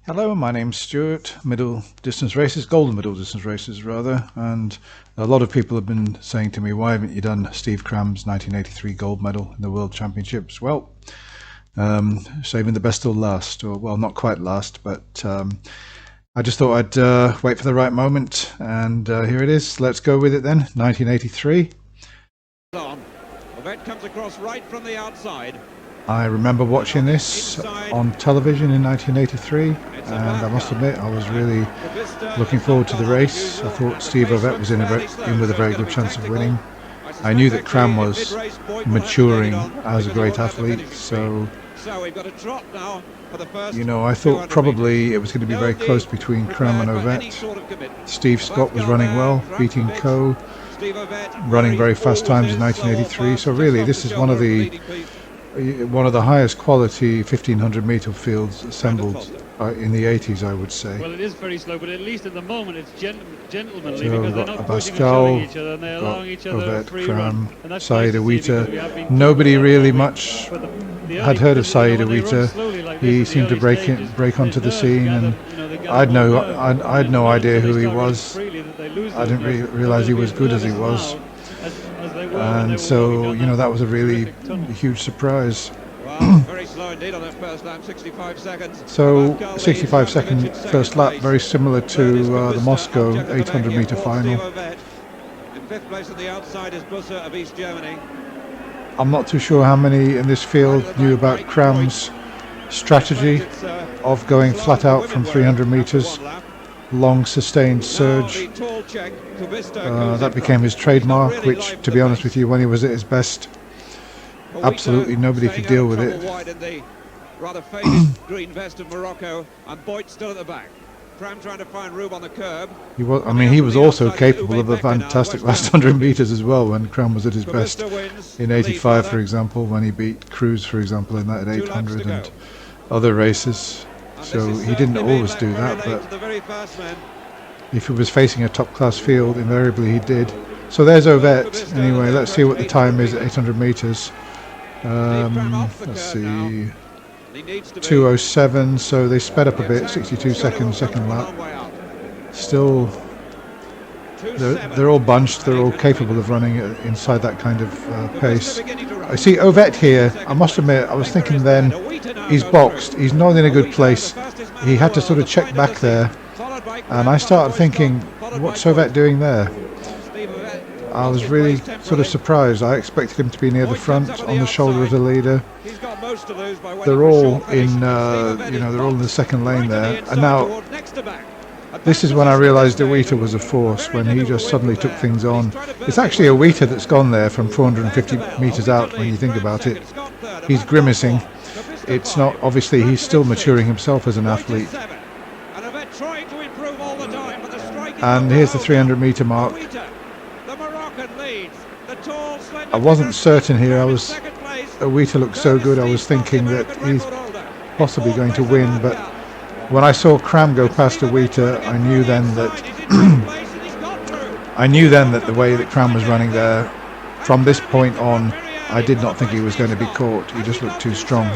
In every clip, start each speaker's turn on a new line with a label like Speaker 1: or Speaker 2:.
Speaker 1: Hello, my name's Stuart, middle distance races, golden middle distance races rather, and a lot of people have been saying to me, why haven't you done Steve Cram's 1983 gold medal in the World Championships? Well, saving the best till last, or well, not quite last, but I just thought I'd wait for the right moment, and here it is. Let's go with it then, 1983.
Speaker 2: Event comes across right from the outside.
Speaker 1: I remember watching this on television in 1983, and I must admit I was really looking forward to the race. I thought Steve Ovett was in with a very good chance of winning. I knew that Cram was maturing as a great athlete, so you know, I thought probably it was going to be very close between Cram and Ovett. Steve Scott was running well, beating Coe, running very fast times in 1983, so really this is one of the highest quality 1500 meter fields assembled in the 80s, I would say.
Speaker 3: Well, it is very slow, but at least at the moment it's gentlemanly,
Speaker 1: So
Speaker 3: because they're not pushing and
Speaker 1: Pascal,
Speaker 3: shoving each other, and they're allowing each other a
Speaker 1: Ovett,
Speaker 3: free
Speaker 1: Cram,
Speaker 3: run. And that's
Speaker 1: Saeed
Speaker 3: nice to see, because we have
Speaker 1: Awita.
Speaker 3: been
Speaker 1: Nobody
Speaker 3: told
Speaker 1: really
Speaker 3: that
Speaker 1: much
Speaker 3: but the
Speaker 1: had heard of
Speaker 3: early
Speaker 1: Saeed
Speaker 3: when they run
Speaker 1: Awita.
Speaker 3: slowly like
Speaker 1: He
Speaker 3: this in
Speaker 1: seemed
Speaker 3: the
Speaker 1: to
Speaker 3: early stages,
Speaker 1: break onto the
Speaker 3: their
Speaker 1: scene,
Speaker 3: nerves
Speaker 1: and
Speaker 3: gather, they gather
Speaker 1: I'd
Speaker 3: more nerve.
Speaker 1: I'd no
Speaker 3: And
Speaker 1: idea
Speaker 3: once
Speaker 1: who
Speaker 3: they
Speaker 1: he
Speaker 3: start running
Speaker 1: was.
Speaker 3: freely, that they lose
Speaker 1: I
Speaker 3: those
Speaker 1: didn't
Speaker 3: nerves.
Speaker 1: realise he
Speaker 3: They'll be
Speaker 1: was good as he
Speaker 3: nervous
Speaker 1: was,
Speaker 3: now, as they were when they
Speaker 1: and
Speaker 3: were
Speaker 1: so
Speaker 3: walking on
Speaker 1: you know that was a really
Speaker 3: terrific tunnel.
Speaker 1: huge surprise.
Speaker 2: Well, very slow indeed on that first lap, 65 seconds.
Speaker 1: So
Speaker 2: Pascal leads
Speaker 1: 65
Speaker 2: from
Speaker 1: second
Speaker 2: Division
Speaker 1: first
Speaker 2: second
Speaker 1: lap,
Speaker 2: place.
Speaker 1: very similar
Speaker 2: Third
Speaker 1: to
Speaker 2: is
Speaker 1: the
Speaker 2: Kavista,
Speaker 1: Moscow
Speaker 2: Jakob
Speaker 1: 800
Speaker 2: Beck
Speaker 1: meter
Speaker 2: for
Speaker 1: final.
Speaker 2: Steve Ovett. In fifth place on the outside is Busser of East Germany.
Speaker 1: I'm not too sure how many in this field knew about Cram's strategy of going flat out from 300 meters, long sustained surge. That became his trademark, which, to be honest with you, when he was at his best, absolutely nobody could deal with it.
Speaker 2: Rather faded green vest of Morocco, and Boyd still at the back. Cram trying to find room on the curb.
Speaker 1: He was also capable of a fantastic last 100 meters as well when Cram was at his best. In 85, for example, when he beat Cruz, for example, in that at 800 and other races. So he didn't always do that, but if he was facing a top-class field, invariably he did. So there's Ovett. Anyway, let's see what the time is at 800 meters. Let's see. 2:07, so they sped up a bit, 62 seconds, second lap. Still, they're all bunched, they're all capable of running inside that kind of pace. I see Ovett here. I must admit, I was thinking then, he's boxed, he's not in a good place. He had to sort of check back there, and I started thinking, what's Ovett doing there? I was really sort of surprised. I expected him to be near the front, on the shoulder of the leader. They're all in, they're all in the second lane there. And now, this is when I realised Awita was a force, when he just suddenly took things on. It's actually Awita that's gone there from 450 metres out, when you think about it. He's grimacing. It's not, obviously, he's still maturing himself as an athlete. And here's the 300 metre mark. I wasn't certain here. Awita looked so good, I was thinking that he's possibly going to win, but when I saw Cram go past Awita, I knew then that the way that Cram was running there, from this point on, I did not think he was going to be caught. He just looked too strong.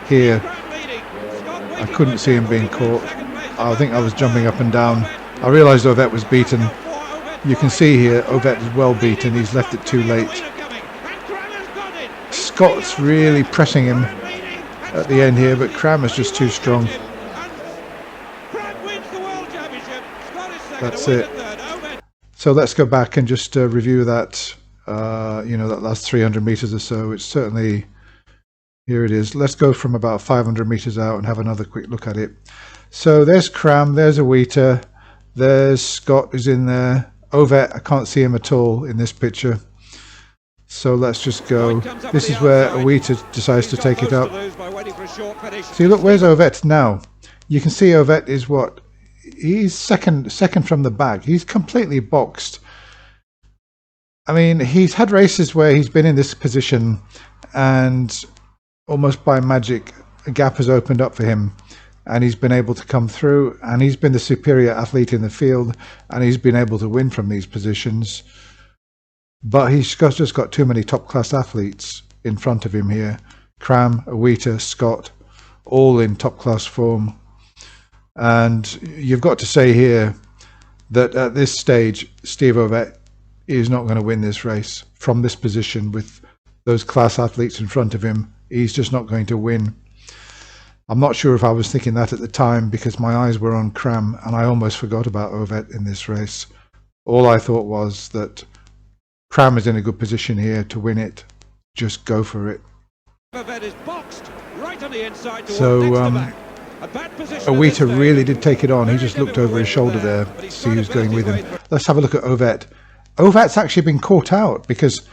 Speaker 1: Here, I couldn't see him being caught. I think I was jumping up and down. I realised Ovett was beaten. You can see here, Ovett is well beaten. He's left it too late. Scott's really pressing him at the end here, but Cram is just too strong. That's it. So let's go back and just review that, that last 300 meters or so. It's certainly, here it is. Let's go from about 500 meters out and have another quick look at it. So there's Cram, there's Awita, there's Scott is in there. Ovett, I can't see him at all in this picture. So let's just go. This is where Awita decides to take it up. See, look, where's Ovett now? You can see Ovett is what? He's second from the back. He's completely boxed. I mean, he's had races where he's been in this position and almost by magic a gap has opened up for him and he's been able to come through, and he's been the superior athlete in the field and he's been able to win from these positions. But he's just got too many top-class athletes in front of him here. Cram, Awita, Scott, all in top-class form. And you've got to say here that at this stage, Steve Ovett is not going to win this race from this position with those class athletes in front of him. He's just not going to win. I'm not sure if I was thinking that at the time because my eyes were on Cram and I almost forgot about Ovett in this race. All I thought was that Cram is in a good position here to win it. Just go for it.
Speaker 2: Ovett is boxed right on the inside.
Speaker 1: So Awita really did take it on. He just looked over his shoulder there to see who's going with him. Let's have a look at Ovett. Ovett's actually been caught out because,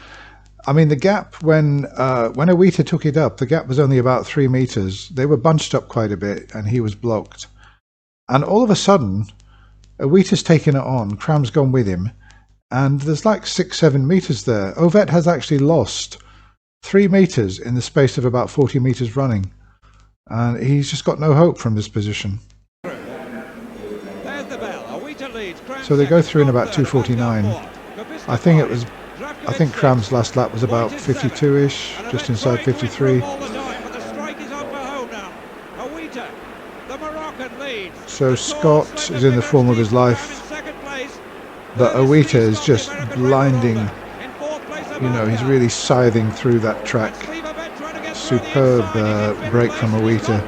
Speaker 1: I mean, the gap when Awita took it up, the gap was only about 3 meters. They were bunched up quite a bit and he was blocked. And all of a sudden, Awita's taken it on. Cram's gone with him. And there's like 6-7 meters there. Ovett has actually lost 3 meters in the space of about 40 meters running. And he's just got no hope from this position. So they go through in about 2:49. I think Cram's last lap was about 52-ish, just inside 53. So Scott is in the form of his life, but Awita is just blinding. You know, he's really scything through that track. Superb break from Awita,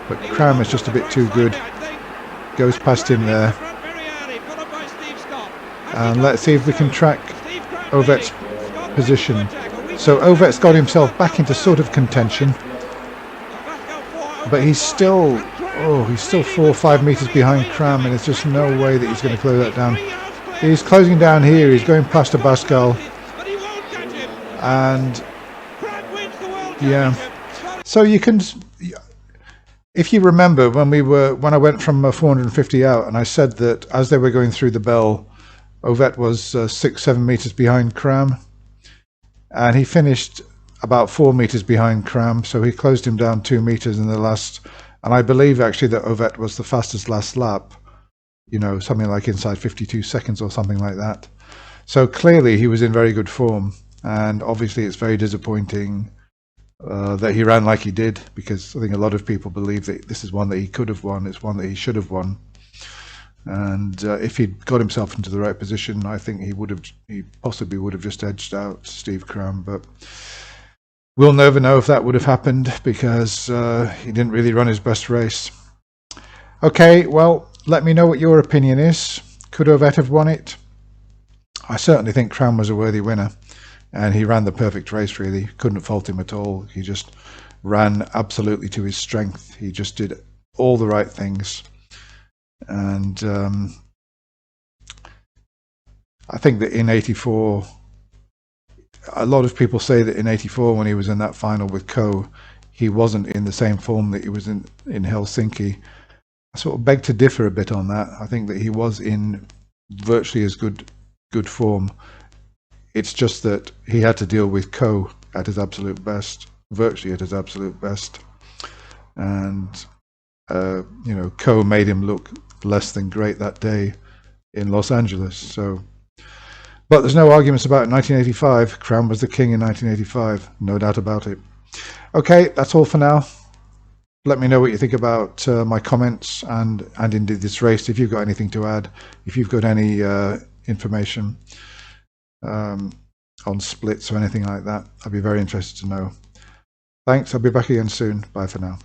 Speaker 1: but Cram is just a bit too good. Goes past him there. And let's see if we can track Ovett's position. So Ovett's got himself back into sort of contention, but he's still 4 or 5 meters behind Cram, and there's just no way that he's going to close that down. He's closing down here. He's going past Abascal, and yeah. So you can, if you remember when I went from 450 out, and I said that as they were going through the bell, Ovett was 6-7 meters behind Cram, and he finished about 4 meters behind Cram, so he closed him down 2 meters in the last. And I believe actually that Ovett was the fastest last lap, you know, something like inside 52 seconds or something like that. So clearly he was in very good form, and obviously it's very disappointing that he ran like he did, because I think a lot of people believe that this is one that he could have won. It's one that he should have won. And if he'd got himself into the right position, I think he possibly would have just edged out Steve Cram. But we'll never know if that would have happened, because he didn't really run his best race. Okay, well, let me know what your opinion is. Could Ovett have won it? I certainly think Cram was a worthy winner, and he ran the perfect race, really. Couldn't fault him at all. He just ran absolutely to his strength. He just did all the right things. And I think that in 84, a lot of people say that in 84, when he was in that final with Coe, he wasn't in the same form that he was in Helsinki. I sort of beg to differ a bit on that. I think that he was in virtually as good form. It's just that he had to deal with Coe at his absolute best, virtually at his absolute best. And, you know, Coe made him look less than great that day in Los Angeles. So, but there's no arguments about 1985. Cram was the king in 1985, no doubt about it. Okay, that's all for now. Let me know what you think about my comments and indeed this race. If you've got anything to add, if you've got any information on splits or anything like that, I'd be very interested to know. Thanks, I'll be back again soon. Bye for now.